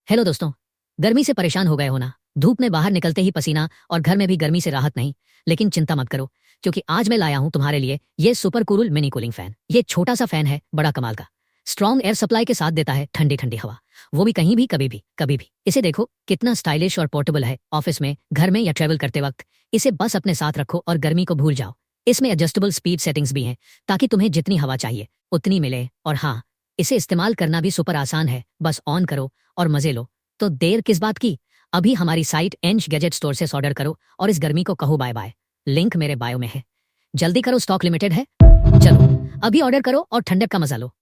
Hello दोस्तों। गर्मी से परेशान हो गए हो ना? धूप में बाहर निकलते ही पसीना और घर में भी गर्मी से राहत नहीं। लेकिन चिंता मत करो, क्योंकि आज मैं लाया हूं तुम्हारे लिए ये super cool mini cooling fan. ये छोटा सा फैन है, बड़ा कमाल का। स्ट्रॉन्ग एयर सप्लाई के साथ देता है ठंडी ठंडी हवा, वो भी कहीं भी कभी भी कभी भी। इसे देखो कितना स्टाइलिश और पोर्टेबल है। ऑफिस में, घर में या ट्रेवल करते वक्त इसे बस अपने साथ रखो और गर्मी को भूल जाओ। इसमें एडजस्टेबल स्पीड सेटिंग्स भी हैं, ताकि तुम्हें जितनी हवा चाहिए उतनी मिले। और हाँ, इसे इस्तेमाल करना भी सुपर आसान है। बस ऑन करो और मजे लो। तो देर किस बात की? अभी हमारी साइट एंश गैजेट स्टोर से ऑर्डर करो और इस गर्मी को कहो बाय बाय। लिंक मेरे बायो में है। जल्दी करो, स्टॉक लिमिटेड है। चलो अभी ऑर्डर करो और ठंडक का मजा लो।